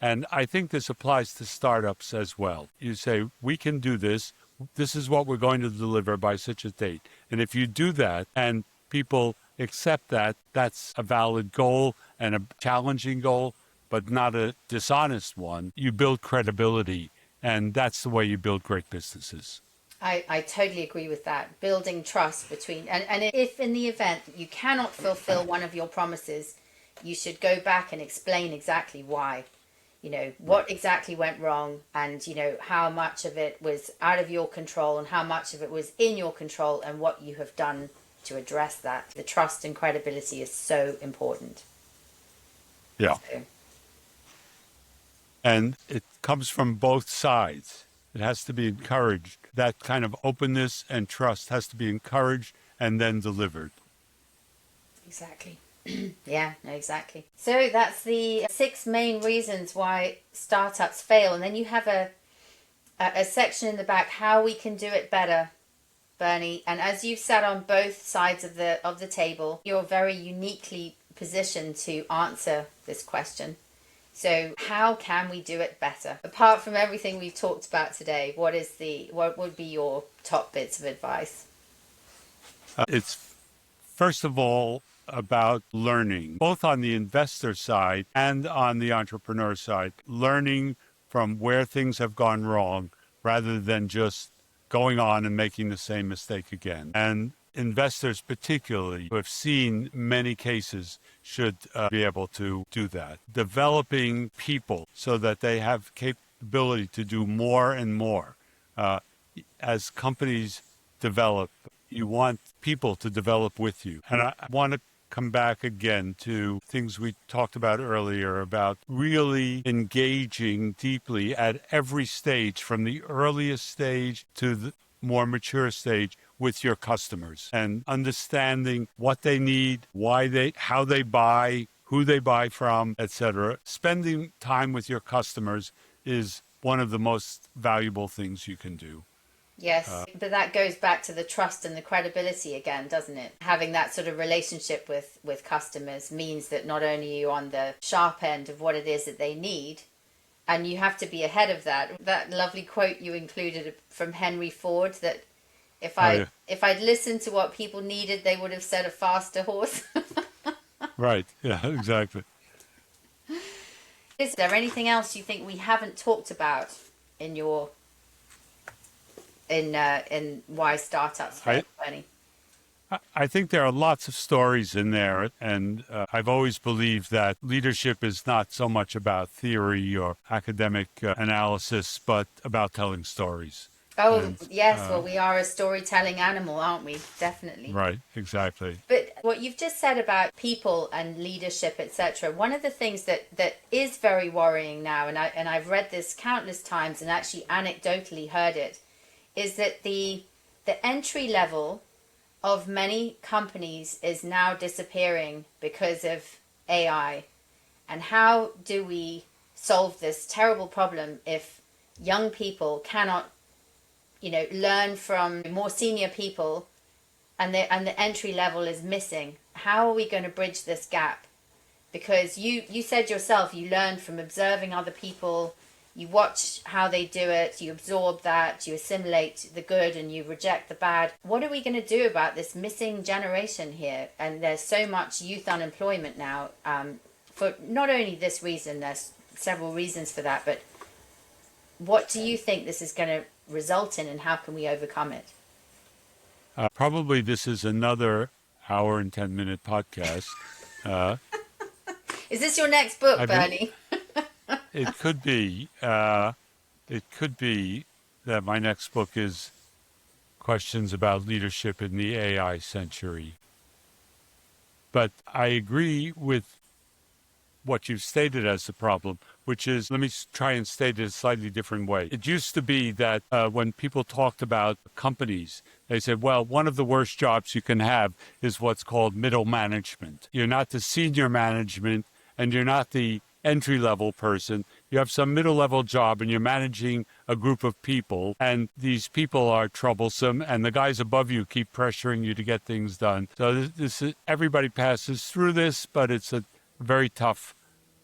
Speaker 2: And I think this applies to startups as well. You say, we can do this. This is what we're going to deliver by such a date. And if you do that and people accept that, that's a valid goal and a challenging goal, but not a dishonest one. You build credibility And that's the way you build great businesses.
Speaker 1: I totally agree with that. Building trust between, and if in the event that you cannot fulfill one of your promises, you should go back and explain exactly why, what exactly went wrong, and, how much of it was out of your control and how much of it was in your control and what you have done to address that. The trust and credibility is so important.
Speaker 2: Yeah.
Speaker 1: So.
Speaker 2: And it comes from both sides. It has to be encouraged. That kind of openness and trust has to be encouraged and then delivered.
Speaker 1: Exactly. Yeah, no, exactly. So that's the 6 main reasons why startups fail. And then you have a section in the back, how we can do it better, Bernie. And as you've sat on both sides of the table, you're very uniquely positioned to answer this question. So how can we do it better? Apart from everything we've talked about today, what would be your top bits of advice?
Speaker 2: It's first of all about learning, both on the investor side and on the entrepreneur side, learning from where things have gone wrong rather than just going on and making the same mistake again. And investors particularly who have seen many cases should be able to do that. Developing people so that they have capability to do more and more. As companies develop, you want people to develop with you. And I want to come back again to things we talked about earlier about really engaging deeply at every stage, from the earliest stage to the more mature stage, with your customers and understanding what they need, how they buy, who they buy from, etc. Spending time with your customers is one of the most valuable things you can do.
Speaker 1: Yes, but that goes back to the trust and the credibility again, doesn't it? Having that sort of relationship with customers means that not only are you on the sharp end of what it is that they need, and you have to be ahead of that. That lovely quote you included from Henry Ford, that if I'd listened to what people needed, they would have said a faster horse.
Speaker 2: Right. Yeah, exactly.
Speaker 1: Is there anything else you think we haven't talked about in why startups fail, Bernie?
Speaker 2: I think there are lots of stories in there, and I've always believed that leadership is not so much about theory or academic analysis, but about telling stories.
Speaker 1: Oh, and, yes. Well, we are a storytelling animal, aren't we? Definitely.
Speaker 2: Right, exactly.
Speaker 1: But what you've just said about people and leadership, etc., one of the things that is very worrying now, and I've read this countless times and actually anecdotally heard it, is that the entry level of many companies is now disappearing because of AI. And how do we solve this terrible problem if young people cannot, learn from more senior people and the entry level is missing? How are we going to bridge this gap? Because you said yourself, you learn from observing other people. You watch how they do it, you absorb that, you assimilate the good and you reject the bad. What are we going to do about this missing generation here? And there's so much youth unemployment now, for not only this reason, there's several reasons for that, but what do you think this is going to result in and how can we overcome it?
Speaker 2: Probably this is another hour and 10-minute podcast.
Speaker 1: Is this your next book, Bernie?
Speaker 2: It could be. It could be that my next book is questions about leadership in the AI century. But I agree with what you've stated as the problem, which is, let me try and state it a slightly different way. It used to be that when people talked about companies, they said, well, one of the worst jobs you can have is what's called middle management. You're not the senior management and you're not the entry-level person. You have some middle-level job and you're managing a group of people, and these people are troublesome and the guys above you keep pressuring you to get things done. So this is, everybody passes through this, but it's a very tough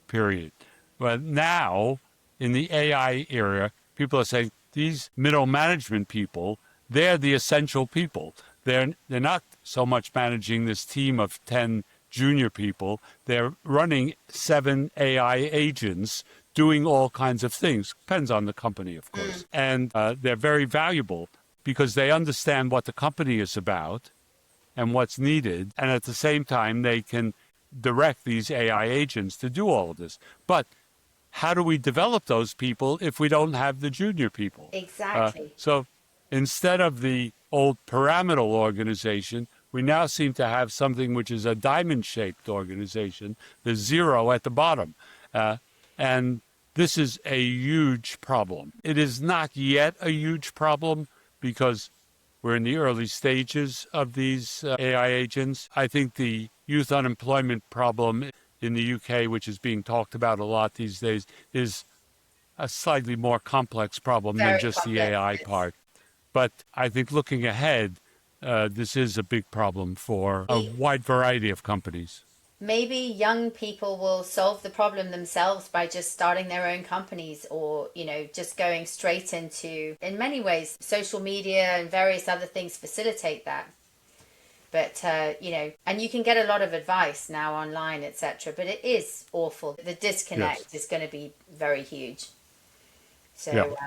Speaker 2: period. But now, in the AI era, people are saying these middle management people, they're the essential people. They're not so much managing this team of 10 junior people. They're running 7 AI agents doing all kinds of things. Depends on the company, of course. And they're very valuable because they understand what the company is about and what's needed. And at the same time, they can direct these AI agents to do all of this. But how do we develop those people if we don't have the junior people?
Speaker 1: Exactly.
Speaker 2: So instead of the old pyramidal organization, we now seem to have something which is a diamond-shaped organization, the zero at the bottom. And this is a huge problem. It is not yet a huge problem because we're in the early stages of these AI agents. I think the youth unemployment problem in the UK, which is being talked about a lot these days, is a slightly more complex problem than just the AI part. But I think looking ahead, this is a big problem for a wide variety of companies.
Speaker 1: Maybe young people will solve the problem themselves by just starting their own companies, or, just going straight into, in many ways, social media and various other things facilitate that. But, and you can get a lot of advice now online, etc. But it is awful. The disconnect is going to be very huge. So,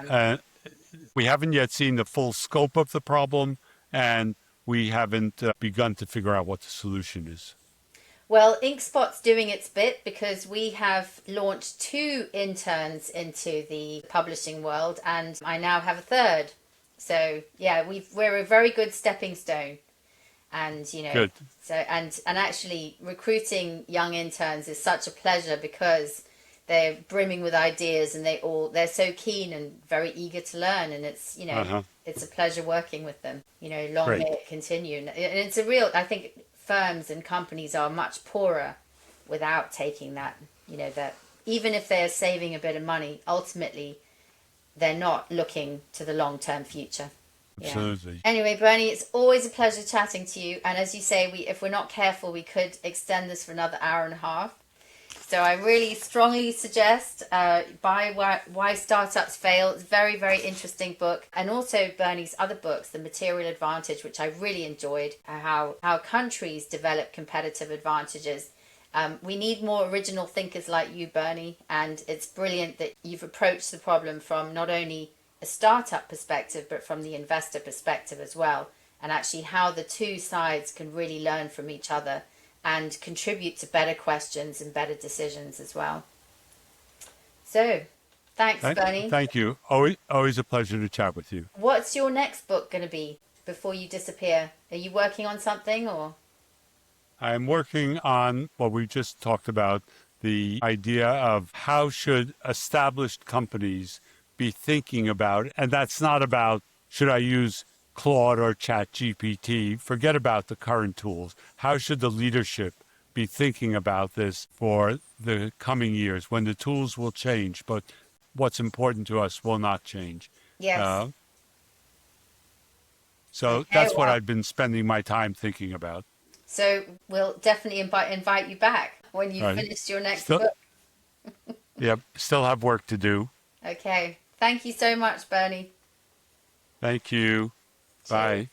Speaker 2: we haven't yet seen the full scope of the problem, and we haven't begun to figure out what the solution is.
Speaker 1: Well, Inkspot's doing its bit because we have launched 2 interns into the publishing world, and I now have a third. So yeah, we're a very good stepping stone, and
Speaker 2: Good.
Speaker 1: So and actually recruiting young interns is such a pleasure because they're brimming with ideas, and they're so keen and very eager to learn, and it's it's a pleasure working with them. Long may it continue, and it's a real. I think firms and companies are much poorer without taking that. That even if they're saving a bit of money, ultimately they're not looking to the long-term future.
Speaker 2: Absolutely.
Speaker 1: Yeah. Anyway, Bernie, it's always a pleasure chatting to you. And as you say, if we're not careful, we could extend this for another hour and a half. So I really strongly suggest buy Why Startups Fail. It's a very, very interesting book. And also Bernie's other books, The Material Advantage, which I really enjoyed, how countries develop competitive advantages. We need more original thinkers like you, Bernie. And it's brilliant that you've approached the problem from not only a startup perspective, but from the investor perspective as well. And actually how the two sides can really learn from each other and contribute to better questions and better decisions as well. So, thanks, Bernie.
Speaker 2: Thank you. Always a pleasure to chat with you.
Speaker 1: What's your next book going to be before you disappear? Are you working on something, or?
Speaker 2: I'm working on what we just talked about, the idea of how should established companies be thinking about, and that's not about should I use Claude or ChatGPT, forget about the current tools. How should the leadership be thinking about this for the coming years when the tools will change, but what's important to us will not change?
Speaker 1: Yes.
Speaker 2: So that's what I've been spending my time thinking about.
Speaker 1: So we'll definitely invite you back when you've finished your next book.
Speaker 2: Yep, still have work to do.
Speaker 1: Okay. Thank you so much, Bernie.
Speaker 2: Thank you. Bye.